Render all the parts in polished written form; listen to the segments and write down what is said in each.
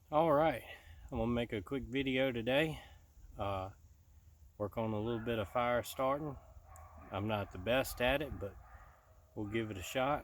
All right, I'm gonna make a quick video today. Uh, work on a little bit of fire starting. I'm not the best at it, but we'll give it a shot.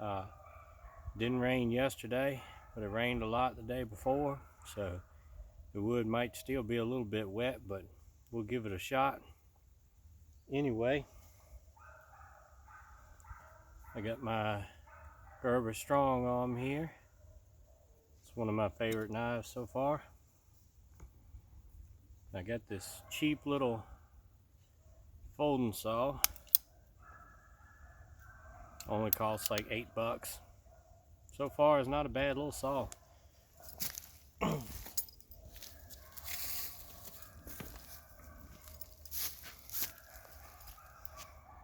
Uh, didn't rain yesterday, but it rained a lot the day before, so the wood might still be a little bit wet, but we'll give it a shot. Anyway, I got my Gerber Strong Arm here. It's one of my favorite knives so far. I got this cheap little folding saw. Only costs like $8. So far, it's not a bad little saw.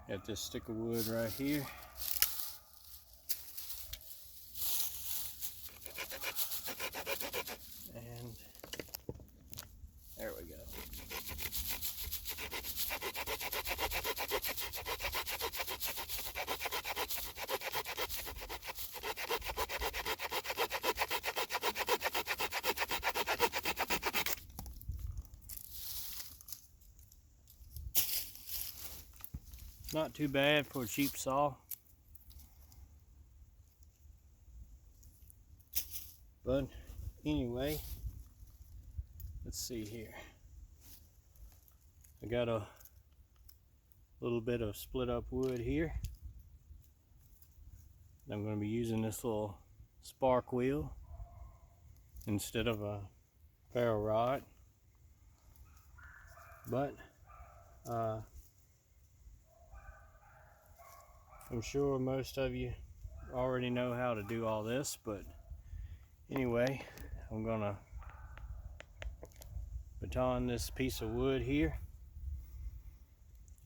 Got this stick of wood right here. And there we go. Not too bad for a cheap saw. But anyway, let's see here. I got a little bit of split up wood here. I'm going to be using this little spark wheel instead of a ferro rod. But I'm sure most of you already know how to do all this, but anyway, I'm gonna baton this piece of wood here.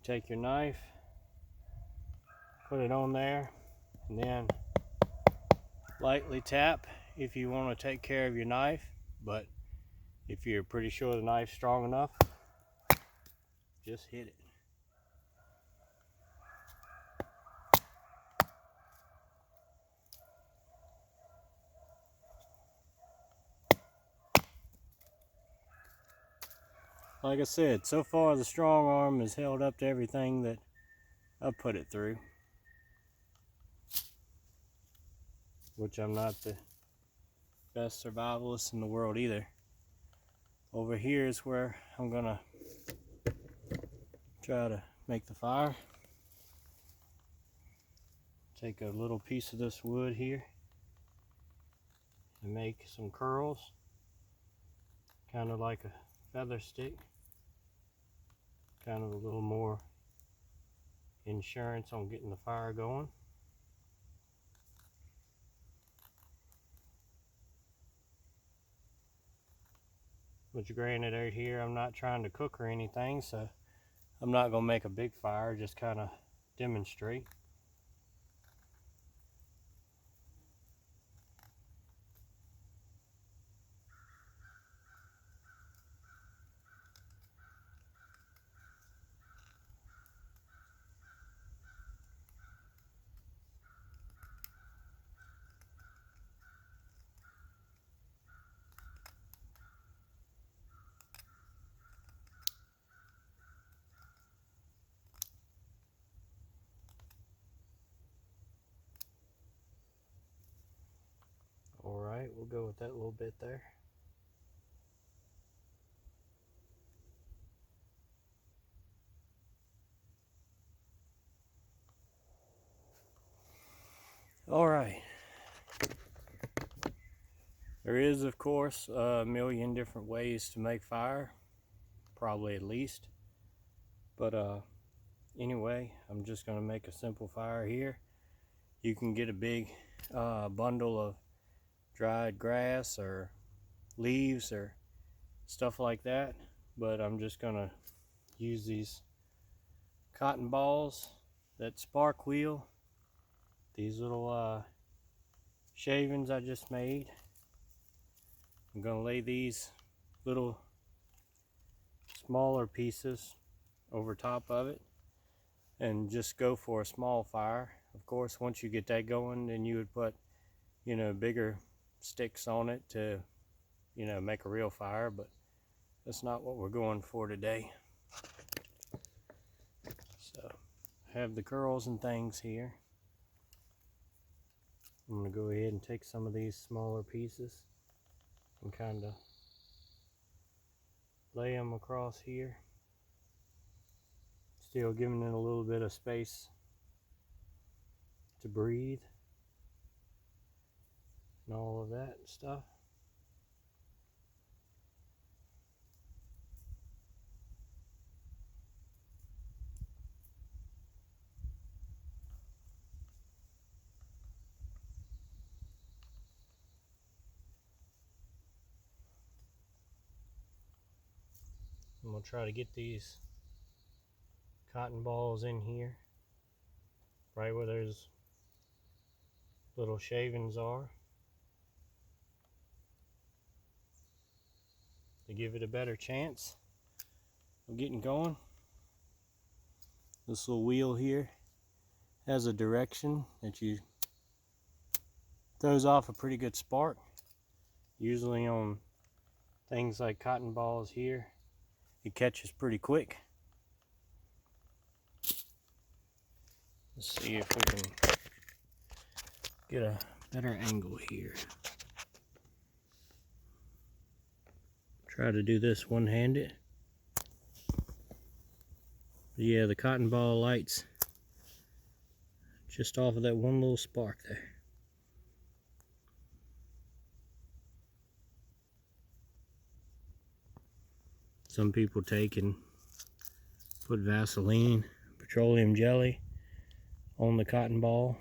Take your knife, put it on there, and then lightly tap if you want to take care of your knife. But if you're pretty sure the knife's strong enough, just hit it. Like I said, so far the strong arm has held up to everything that I've put it through, which I'm not the best survivalist in the world either. Over here is where I'm gonna try to make the fire. Take a little piece of this wood here and make some curls, kind of like a feather stick, kind of a little more insurance on getting the fire going. Which granted, out here I'm not trying to cook or anything, so I'm not gonna make a big fire, just kind of demonstrate. All right, we'll go with that little bit there. All right. There is, of course, a million different ways to make fire, probably at least. But anyway, I'm just gonna make a simple fire here. You can get a big bundle of dried grass or leaves or stuff like that, but I'm just gonna use these cotton balls, that spark wheel, these little shavings I just made. I'm gonna lay these little smaller pieces over top of it and just go for a small fire. Of course, once you get that going, then you would put, bigger sticks on it to you know, make a real fire, but that's not what we're going for today. So I have the curls and things here. I'm going to go ahead and take some of these smaller pieces and kind of lay them across here, still giving it a little bit of space to breathe and all of that stuff. I'm going to try to get these cotton balls in here, right where those little shavings are, to give it a better chance of getting going. This little wheel here has a direction that you throws off a pretty good spark. Usually on things like cotton balls here, it catches pretty quick. Let's see if we can get a better angle here. Try to do this one-handed. Yeah, the cotton ball lights just off of that one little spark there. Some people take and put Vaseline, petroleum jelly on the cotton ball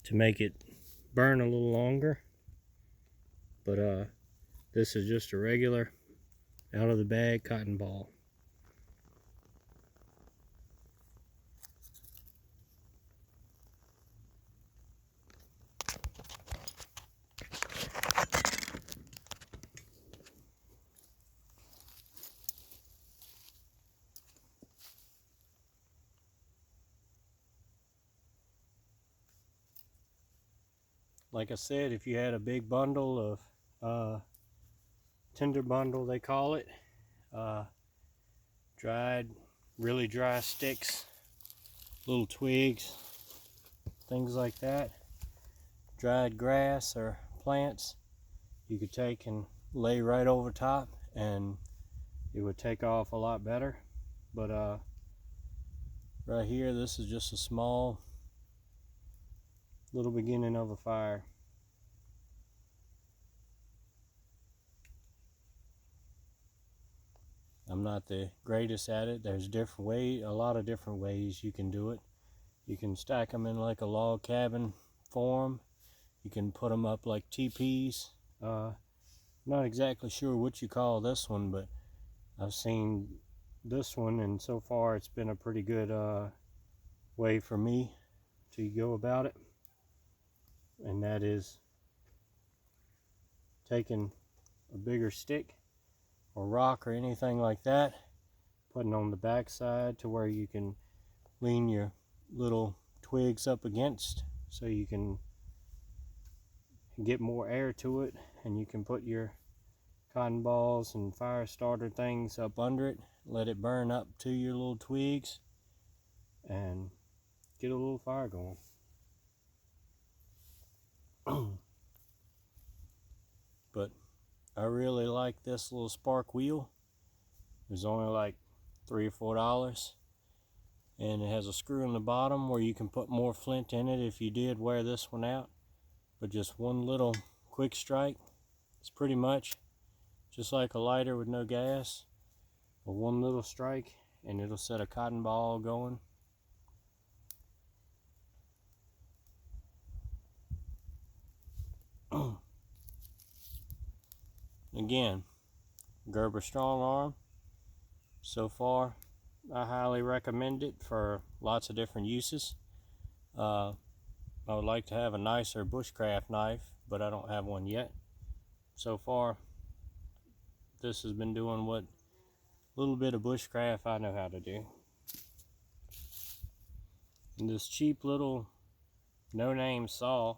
to make it burn a little longer. But this is just a regular out of the bag cotton ball. Like I said, if you had a big bundle of tinder bundle, they call it, dried, really dry sticks, little twigs, things like that, dried grass or plants, you could take and lay right over top and it would take off a lot better. But right here, this is just a small little beginning of a fire. I'm not the greatest at it. There's a lot of different ways you can do it. You can stack them in like a log cabin form. You can put them up like teepees. Not exactly sure what you call this one, but I've seen this one, and so far it's been a pretty good way for me to go about it. And that is taking a bigger stick or rock or anything like that, putting on the back side to where you can lean your little twigs up against, so you can get more air to it, and you can put your cotton balls and fire starter things up under it, let it burn up to your little twigs and get a little fire going. But I really like this little spark wheel. It was only like $3 or $4, and it has a screw in the bottom where you can put more flint in it if you did wear this one out. But just one little quick strike, it's pretty much just like a lighter with no gas, but one little strike and it'll set a cotton ball going. Again, Gerber Strong Arm. So far, I highly recommend it for lots of different uses. I would like to have a nicer bushcraft knife, but I don't have one yet. So far, this has been doing what little bit of bushcraft I know how to do. And this cheap little no-name saw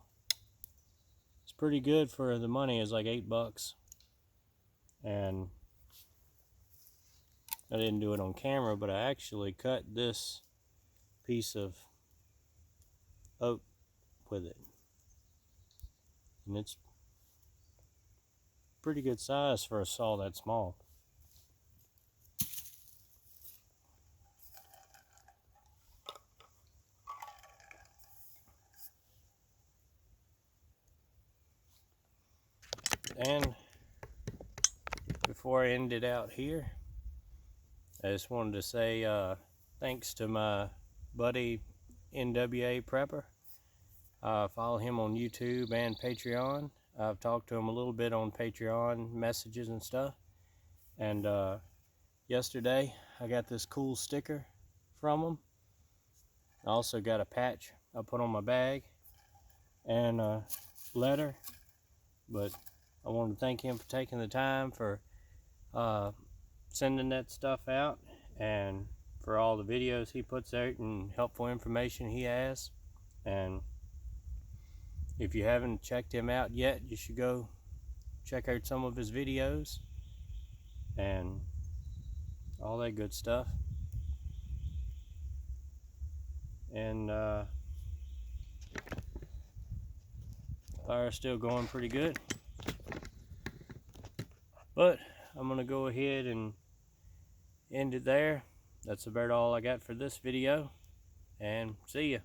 is pretty good for the money. It's like $8. And I didn't do it on camera, but I actually cut this piece of oak with it. And it's pretty good size for a saw that small. And before I end it out here, I just wanted to say thanks to my buddy NWA Prepper. Follow him on YouTube and Patreon. I've talked to him a little bit on Patreon messages and stuff. And yesterday I got this cool sticker from him. I also got a patch I put on my bag and a letter. But I wanted to thank him for taking the time for sending that stuff out, and for all the videos he puts out and helpful information he has. And if you haven't checked him out yet, you should go check out some of his videos and all that good stuff. And fire's still going pretty good, but I'm gonna go ahead and end it there. That's about all I got for this video, and see ya.